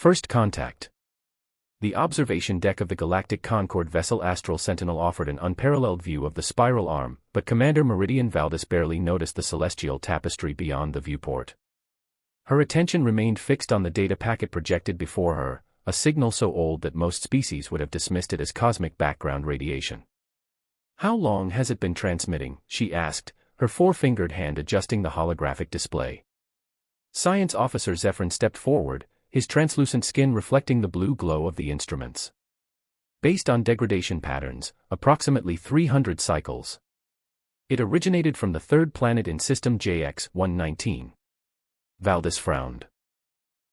First contact. The observation deck of the Galactic Concorde vessel Astral Sentinel offered an unparalleled view of the spiral arm, but Commander Meridian Valdez barely noticed the celestial tapestry beyond the viewport. Her attention remained fixed on the data packet projected before her, a signal so old that most species would have dismissed it as cosmic background radiation. "How long has it been transmitting?" she asked, her four-fingered hand adjusting the holographic display. Science Officer Zephyrin stepped forward, his translucent skin reflecting the blue glow of the instruments. "Based on degradation patterns, approximately 300 cycles. It originated from the third planet in System JX-119. Valdez frowned.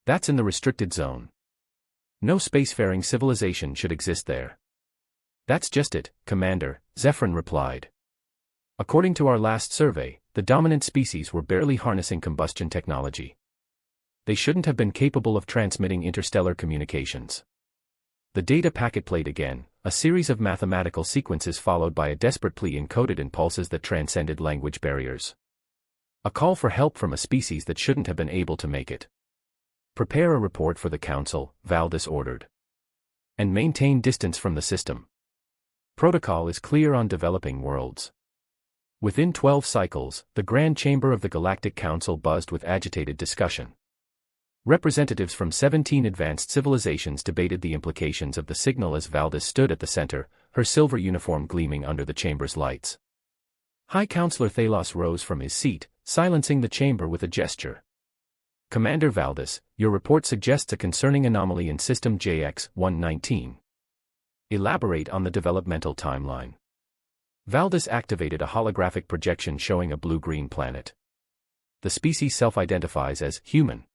"That's in the restricted zone. No spacefaring civilization should exist there." "That's just it, Commander," Zephyrin replied. "According to our last survey, the dominant species were barely harnessing combustion technology. They shouldn't have been capable of transmitting interstellar communications." The data packet played again, a series of mathematical sequences followed by a desperate plea encoded in pulses that transcended language barriers. A call for help from a species that shouldn't have been able to make it. "Prepare a report for the Council," Valdez ordered. "And maintain distance from the system. Protocol is clear on developing worlds." Within 12 cycles, the Grand Chamber of the Galactic Council buzzed with agitated discussion. Representatives from 17 advanced civilizations debated the implications of the signal as Valdez stood at the center, her silver uniform gleaming under the chamber's lights. High Counselor Thalos rose from his seat, silencing the chamber with a gesture. "Commander Valdez, your report suggests a concerning anomaly in System JX-119. Elaborate on the developmental timeline." Valdez activated a holographic projection showing a blue-green planet. "The species self-identifies as human.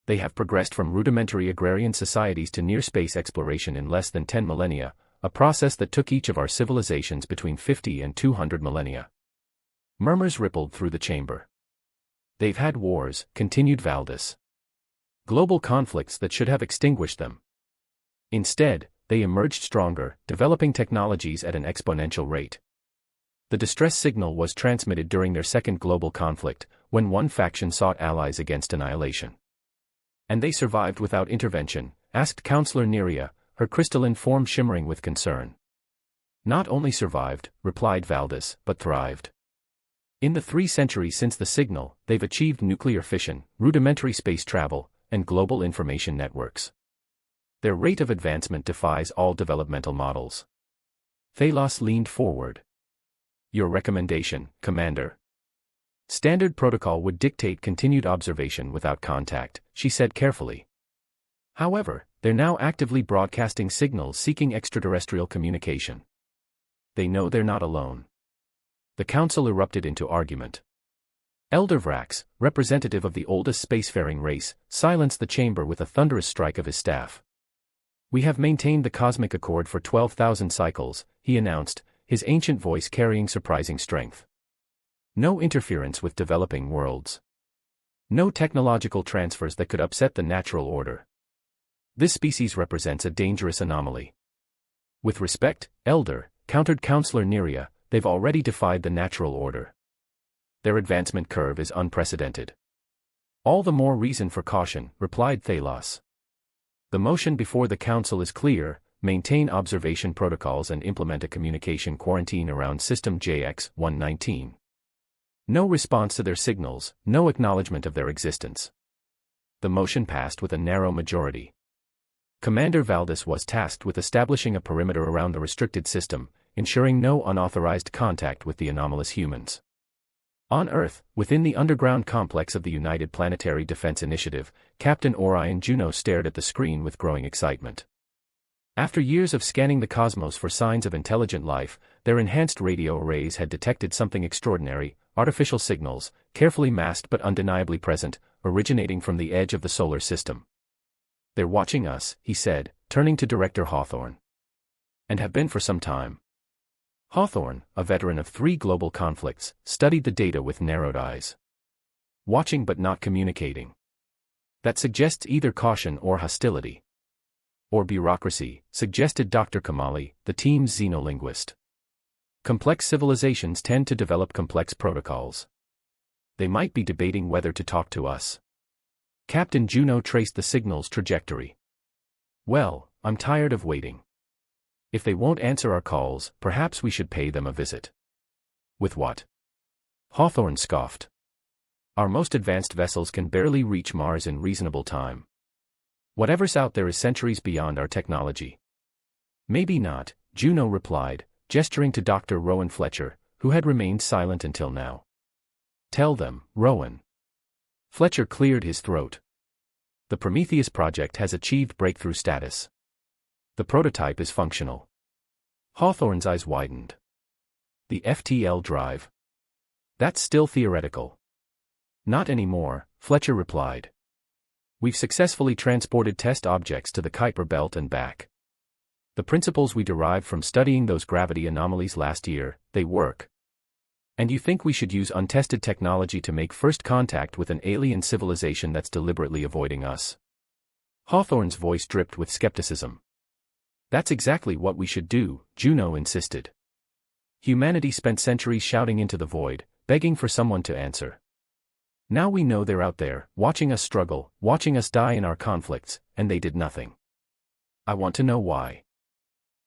They have progressed from rudimentary agrarian societies to near-space exploration in less than 10 millennia, a process that took each of our civilizations between 50 and 200 millennia." Murmurs rippled through the chamber. "They've had wars," continued Valdez. "Global conflicts that should have extinguished them. Instead, they emerged stronger, developing technologies at an exponential rate. The distress signal was transmitted during their second global conflict, when one faction sought allies against annihilation. And they survived without intervention?" asked Counselor Neria, her crystalline form shimmering with concern. "Not only survived," replied Valdez, "but thrived. In the 3 centuries since the signal, they've achieved nuclear fission, rudimentary space travel, and global information networks. Their rate of advancement defies all developmental models." Thalos leaned forward. "Your recommendation, Commander?" "Standard protocol would dictate continued observation without contact," she said carefully. "However, they're now actively broadcasting signals seeking extraterrestrial communication. They know they're not alone." The Council erupted into argument. Elder Vrax, representative of the oldest spacefaring race, silenced the chamber with a thunderous strike of his staff. "We have maintained the cosmic accord for 12,000 cycles," he announced, his ancient voice carrying surprising strength. "No interference with developing worlds. No technological transfers that could upset the natural order. This species represents a dangerous anomaly." "With respect, Elder," countered Counselor Neria, "they've already defied the natural order. Their advancement curve is unprecedented." "All the more reason for caution," replied Thalos. "The motion before the Council is clear: maintain observation protocols and implement a communication quarantine around System JX-119. No response to their signals, no acknowledgement of their existence." The motion passed with a narrow majority. Commander Valdez was tasked with establishing a perimeter around the restricted system, ensuring no unauthorized contact with the anomalous humans. On Earth, within the underground complex of the United Planetary Defense Initiative, Captain Orion Juno stared at the screen with growing excitement. After years of scanning the cosmos for signs of intelligent life, their enhanced radio arrays had detected something extraordinary: artificial signals, carefully masked but undeniably present, originating from the edge of the solar system. "They're watching us," he said, turning to Director Hawthorne. "And have been for some time." Hawthorne, a veteran of 3 global conflicts, studied the data with narrowed eyes. "Watching but not communicating. That suggests either caution or hostility." "Or bureaucracy," suggested Dr. Kamali, the team's xenolinguist. "Complex civilizations tend to develop complex protocols. They might be debating whether to talk to us." Captain Juno traced the signal's trajectory. Well, I'm tired of waiting. If they won't answer our calls, perhaps we should pay them a visit. With what? Hawthorne scoffed. Our most advanced vessels can barely reach Mars in reasonable time. Whatever's out there is centuries beyond our technology. Maybe not, Juno replied, gesturing to Dr. Rowan Fletcher, who had remained silent until now. Tell them, Rowan. Fletcher cleared his throat. The Prometheus project has achieved breakthrough status. The prototype is functional. Hawthorne's eyes widened. The FTL drive. That's still theoretical. Not anymore, Fletcher replied. We've successfully transported test objects to the Kuiper belt and back. The principles we derived from studying those gravity anomalies last year, they work. And you think we should use untested technology to make first contact with an alien civilization that's deliberately avoiding us? Hawthorne's voice dripped with skepticism. That's exactly what we should do, Juno insisted. Humanity spent centuries shouting into the void, begging for someone to answer. Now we know they're out there, watching us struggle, watching us die in our conflicts, and they did nothing. I want to know why.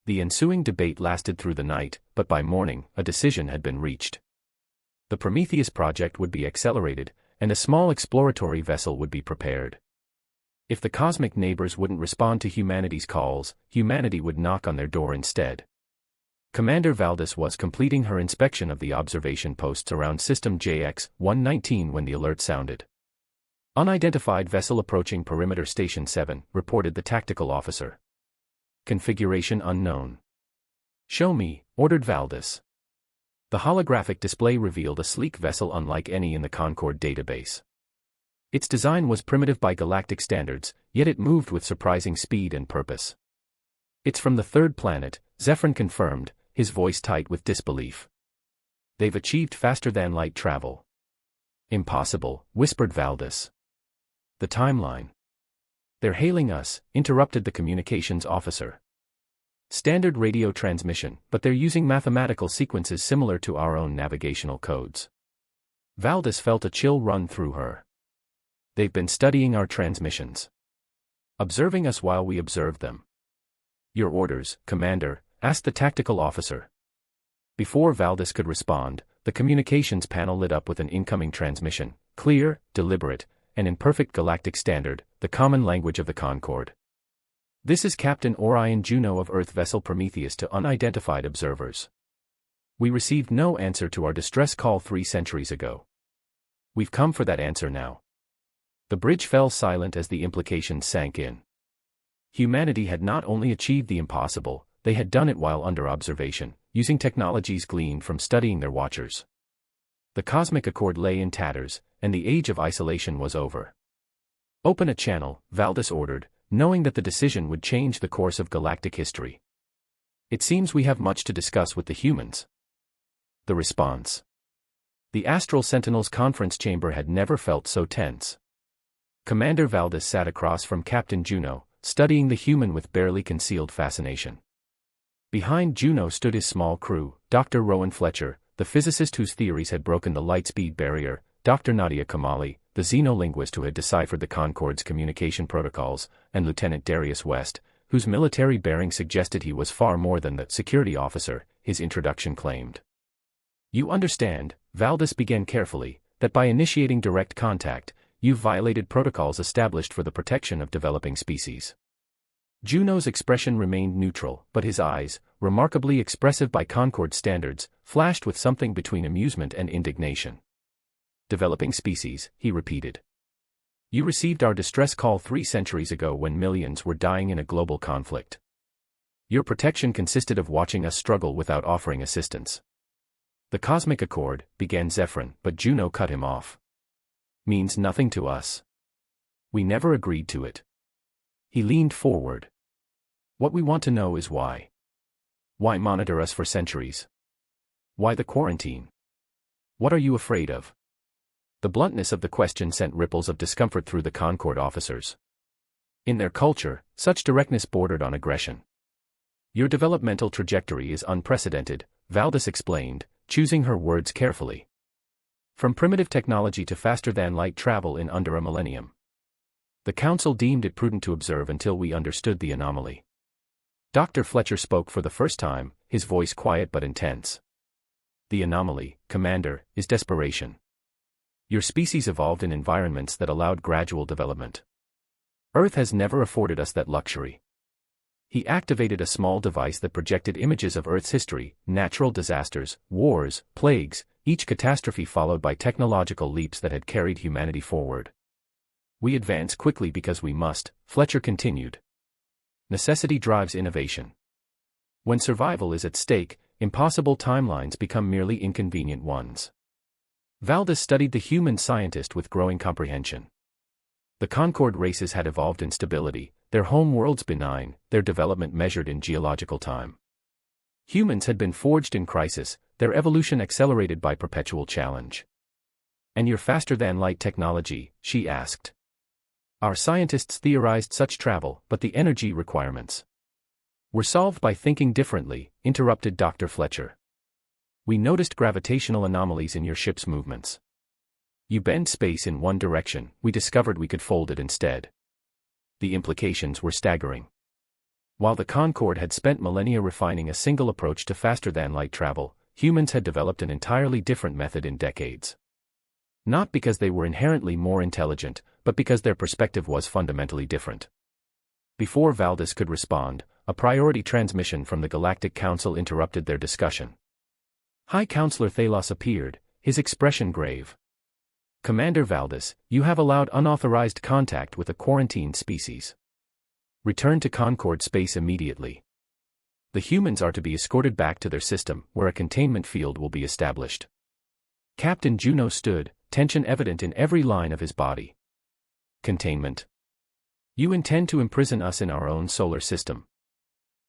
The ensuing debate lasted through the night, but by morning, a decision had been reached. The Prometheus project would be accelerated, and a small exploratory vessel would be prepared. If the cosmic neighbors wouldn't respond to humanity's calls, humanity would knock on their door instead. Commander Valdez was completing her inspection of the observation posts around System JX-119 when the alert sounded. Unidentified vessel approaching Perimeter Station 7, reported the tactical officer. Configuration unknown. Show me, ordered Valdez. The holographic display revealed a sleek vessel unlike any in the Concord database. Its design was primitive by galactic standards, yet it moved with surprising speed and purpose. It's from the third planet, Zephyrin confirmed, his voice tight with disbelief. They've achieved faster-than-light travel. Impossible, whispered Valdez. The timeline. They're hailing us, interrupted the communications officer. Standard radio transmission, but they're using mathematical sequences similar to our own navigational codes. Valdez felt a chill run through her. They've been studying our transmissions. Observing us while we observed them. Your orders, Commander, asked the tactical officer. Before Valdez could respond, the communications panel lit up with an incoming transmission, clear, deliberate, and in perfect galactic standard, the common language of the Concord. This is Captain Orion Juno of Earth vessel Prometheus to unidentified observers. We received no answer to our distress call 3 centuries ago. We've come for that answer now. The bridge fell silent as the implications sank in. Humanity had not only achieved the impossible, they had done it while under observation, using technologies gleaned from studying their watchers. The cosmic accord lay in tatters, and the age of isolation was over. Open a channel, Valdez ordered, knowing that the decision would change the course of galactic history. It seems we have much to discuss with the humans. The response. The Astral Sentinel's conference chamber had never felt so tense. Commander Valdez sat across from Captain Juno, studying the human with barely concealed fascination. Behind Juno stood his small crew, Dr. Rowan Fletcher, the physicist whose theories had broken the light-speed barrier, Dr. Nadia Kamali, the xenolinguist who had deciphered the Concord's communication protocols, and Lieutenant Darius West, whose military bearing suggested he was far more than the security officer his introduction claimed. You understand, Valdez began carefully, that by initiating direct contact, you've violated protocols established for the protection of developing species. Juno's expression remained neutral, but his eyes, remarkably expressive by Concord standards, flashed with something between amusement and indignation. Developing species, he repeated. You received our distress call 3 centuries ago when millions were dying in a global conflict. Your protection consisted of watching us struggle without offering assistance. The cosmic accord, began Zephyrin, but Juno cut him off. Means nothing to us. We never agreed to it. He leaned forward. What we want to know is why. Why monitor us for centuries? Why the quarantine? What are you afraid of? The bluntness of the question sent ripples of discomfort through the Concord officers. In their culture, such directness bordered on aggression. Your developmental trajectory is unprecedented, Valdez explained, choosing her words carefully. From primitive technology to faster-than-light travel in under a millennium. The council deemed it prudent to observe until we understood the anomaly. Dr. Fletcher spoke for the first time, his voice quiet but intense. The anomaly, Commander, is desperation. Your species evolved in environments that allowed gradual development. Earth has never afforded us that luxury. He activated a small device that projected images of Earth's history, natural disasters, wars, plagues, each catastrophe followed by technological leaps that had carried humanity forward. We advance quickly because we must, Fletcher continued. Necessity drives innovation. When survival is at stake, impossible timelines become merely inconvenient ones. Valdez studied the human scientist with growing comprehension. The Concord races had evolved in stability, their home worlds benign, their development measured in geological time. Humans had been forged in crisis, their evolution accelerated by perpetual challenge. And your faster-than-light technology, she asked. Our scientists theorized such travel, but the energy requirements were solved by thinking differently, interrupted Dr. Fletcher. We noticed gravitational anomalies in your ship's movements. You bend space in one direction, we discovered we could fold it instead. The implications were staggering. While the Concorde had spent millennia refining a single approach to faster-than-light travel, humans had developed an entirely different method in decades. Not because they were inherently more intelligent, but because their perspective was fundamentally different. Before Valdez could respond, a priority transmission from the Galactic Council interrupted their discussion. High Counselor Thalos appeared, his expression grave. Commander Valdez, you have allowed unauthorized contact with a quarantined species. Return to Concord space immediately. The humans are to be escorted back to their system, where a containment field will be established. Captain Juno stood, tension evident in every line of his body. Containment. You intend to imprison us in our own solar system.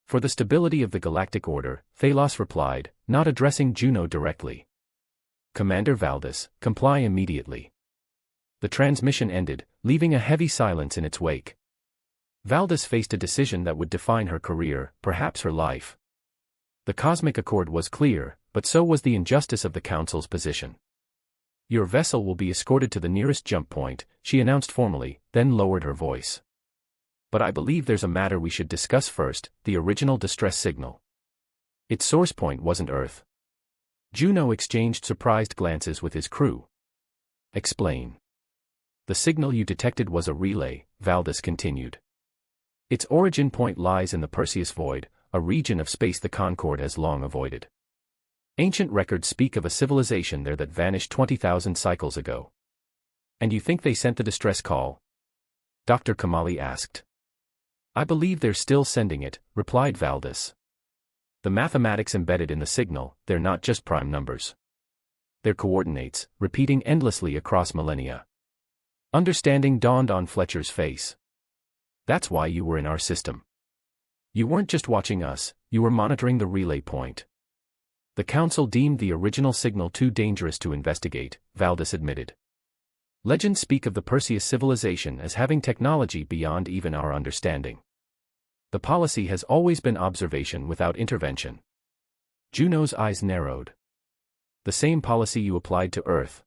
For the stability of the galactic order, Thalos replied, not addressing Juno directly. Commander Valdez, comply immediately. The transmission ended, leaving a heavy silence in its wake. Valdez faced a decision that would define her career, perhaps her life. The cosmic accord was clear, but so was the injustice of the Council's position. Your vessel will be escorted to the nearest jump point, she announced formally, then lowered her voice. But I believe there's a matter we should discuss first, the original distress signal. Its source point wasn't Earth. Juno exchanged surprised glances with his crew. Explain. The signal you detected was a relay, Valdez continued. Its origin point lies in the Perseus Void, a region of space the Concorde has long avoided. Ancient records speak of a civilization there that vanished 20,000 cycles ago. And you think they sent the distress call? Dr. Kamali asked. I believe they're still sending it, replied Valdez. The mathematics embedded in the signal, they're not just prime numbers. They're coordinates, repeating endlessly across millennia. Understanding dawned on Fletcher's face. That's why you were in our system. You weren't just watching us, you were monitoring the relay point. The Council deemed the original signal too dangerous to investigate, Valdez admitted. Legends speak of the Perseus civilization as having technology beyond even our understanding. The policy has always been observation without intervention. Juno's eyes narrowed. The same policy you applied to Earth.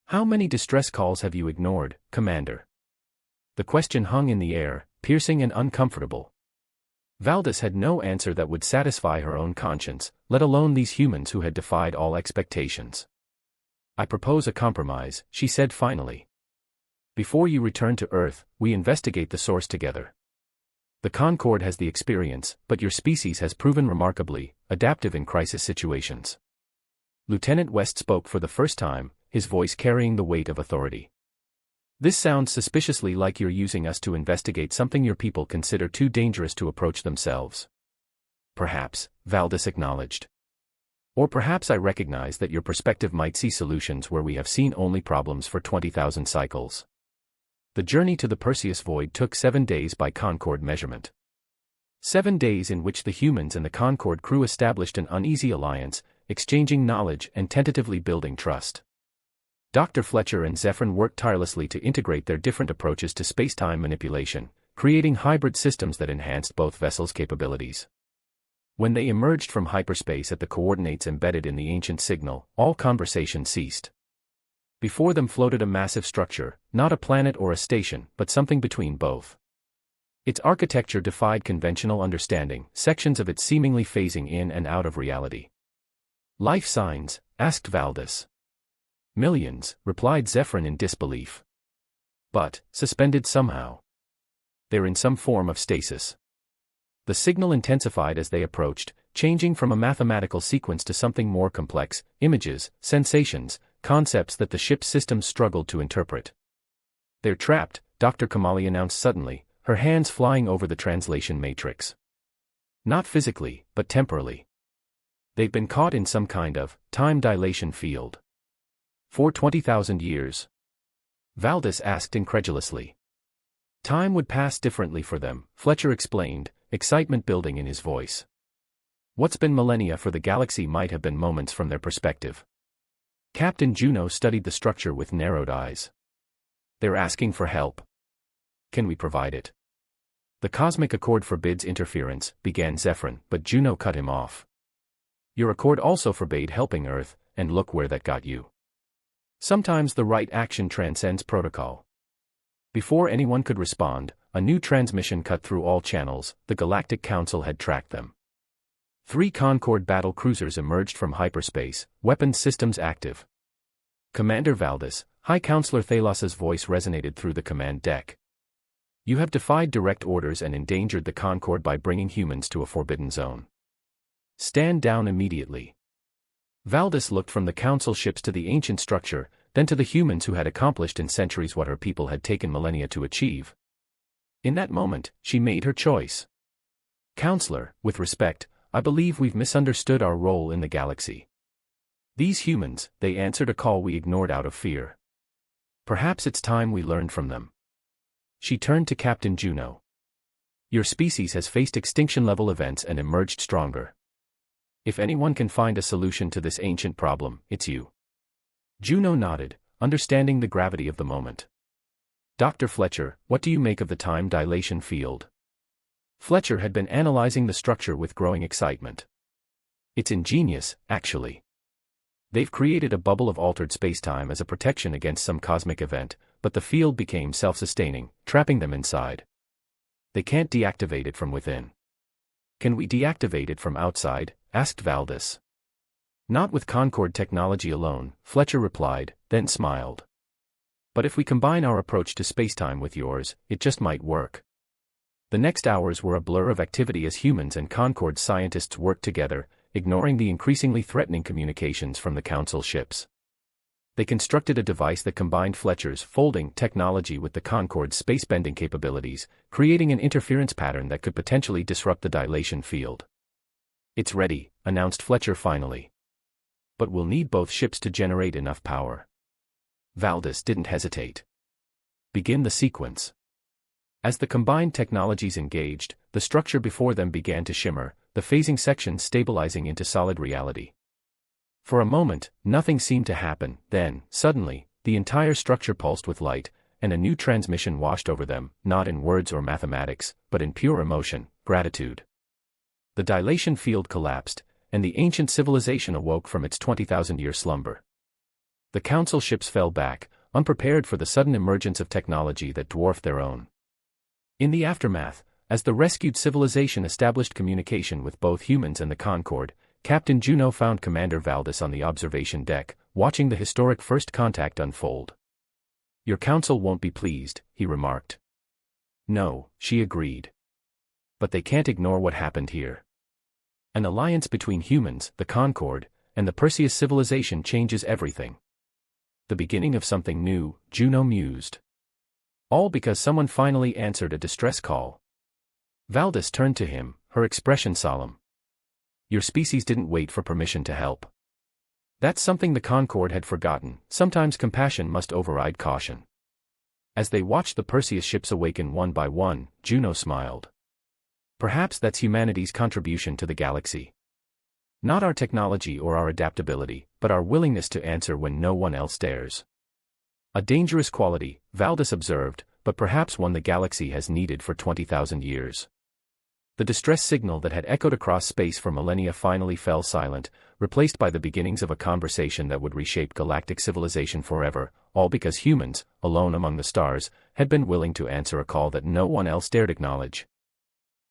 How many distress calls have you ignored, Commander? The question hung in the air, piercing and uncomfortable. Valdez had no answer that would satisfy her own conscience, let alone these humans who had defied all expectations. I propose a compromise, she said finally. Before you return to Earth, we investigate the source together. The Concorde has the experience, but your species has proven remarkably adaptive in crisis situations. Lieutenant West spoke for the first time, his voice carrying the weight of authority. This sounds suspiciously like you're using us to investigate something your people consider too dangerous to approach themselves. Perhaps, Valdez acknowledged. Or perhaps I recognize that your perspective might see solutions where we have seen only problems for 20,000 cycles. The journey to the Perseus Void took 7 days by Concorde measurement. 7 days in which the humans and the Concorde crew established an uneasy alliance, exchanging knowledge and tentatively building trust. Dr. Fletcher and Zephyrin worked tirelessly to integrate their different approaches to space-time manipulation, creating hybrid systems that enhanced both vessels' capabilities. When they emerged from hyperspace at the coordinates embedded in the ancient signal, all conversation ceased. Before them floated a massive structure, not a planet or a station, but something between both. Its architecture defied conventional understanding, sections of it seemingly phasing in and out of reality. "Life signs?" asked Valdis. "Millions," replied Zephyrin in disbelief. "But, suspended somehow. They're in some form of stasis." The signal intensified as they approached, changing from a mathematical sequence to something more complex: images, sensations, concepts that the ship's systems struggled to interpret. "They're trapped," Dr. Kamali announced suddenly, her hands flying over the translation matrix. "Not physically, but temporally. They've been caught in some kind of time dilation field." "For 20,000 years?" Valdis asked incredulously. "Time would pass differently for them," Fletcher explained, excitement building in his voice. "What's been millennia for the galaxy might have been moments from their perspective." Captain Juno studied the structure with narrowed eyes. "They're asking for help. Can we provide it?" "The cosmic accord forbids interference," began Zephyrin, but Juno cut him off. "Your accord also forbade helping Earth, and look where that got you. Sometimes the right action transcends protocol." Before anyone could respond, a new transmission cut through all channels. The Galactic Council had tracked them. 3 Concord battle cruisers emerged from hyperspace, weapons systems active. "Commander Valdis," High Counselor Thalas's voice resonated through the command deck. "You have defied direct orders and endangered the Concord by bringing humans to a forbidden zone. Stand down immediately." Valdis looked from the Council ships to the ancient structure, then to the humans who had accomplished in centuries what her people had taken millennia to achieve. In that moment, she made her choice. "Counselor, with respect, I believe we've misunderstood our role in the galaxy. These humans, they answered a call we ignored out of fear. Perhaps it's time we learned from them." She turned to Captain Juno. "Your species has faced extinction-level events and emerged stronger. If anyone can find a solution to this ancient problem, it's you." Juno nodded, understanding the gravity of the moment. "Dr. Fletcher, what do you make of the time dilation field?" Fletcher had been analyzing the structure with growing excitement. "It's ingenious, actually. They've created a bubble of altered spacetime as a protection against some cosmic event, but the field became self-sustaining, trapping them inside. They can't deactivate it from within." "Can we deactivate it from outside?" asked Valdis. "Not with Concord technology alone," Fletcher replied, then smiled. "But if we combine our approach to spacetime with yours, it just might work." The next hours were a blur of activity as humans and Concord scientists worked together, ignoring the increasingly threatening communications from the Council ships. They constructed a device that combined Fletcher's folding technology with the Concord's spacebending capabilities, creating an interference pattern that could potentially disrupt the dilation field. "It's ready," announced Fletcher finally. "But we'll need both ships to generate enough power." Valdis didn't hesitate. "Begin the sequence." As the combined technologies engaged, the structure before them began to shimmer, the phasing sections stabilizing into solid reality. For a moment, nothing seemed to happen, then, suddenly, the entire structure pulsed with light, and a new transmission washed over them, not in words or mathematics, but in pure emotion, gratitude. The dilation field collapsed, and the ancient civilization awoke from its 20,000-year slumber. The Council ships fell back, unprepared for the sudden emergence of technology that dwarfed their own. In the aftermath, as the rescued civilization established communication with both humans and the Concord, Captain Juno found Commander Valdis on the observation deck, watching the historic first contact unfold. "Your council won't be pleased," he remarked. "No," she agreed. "But they can't ignore what happened here. An alliance between humans, the Concord, and the Perseus civilization changes everything. The beginning of something new," Juno mused. "All because someone finally answered a distress call." Valdis turned to him, her expression solemn. "Your species didn't wait for permission to help." That's something the Concord had forgotten. Sometimes compassion must override caution. As they watched the Perseus ships awaken one by one, Juno smiled. "Perhaps that's humanity's contribution to the galaxy. Not our technology or our adaptability, but our willingness to answer when no one else dares. A dangerous quality," Valdis observed, "but perhaps one the galaxy has needed for 20,000 years." The distress signal that had echoed across space for millennia finally fell silent, replaced by the beginnings of a conversation that would reshape galactic civilization forever, all because humans, alone among the stars, had been willing to answer a call that no one else dared acknowledge.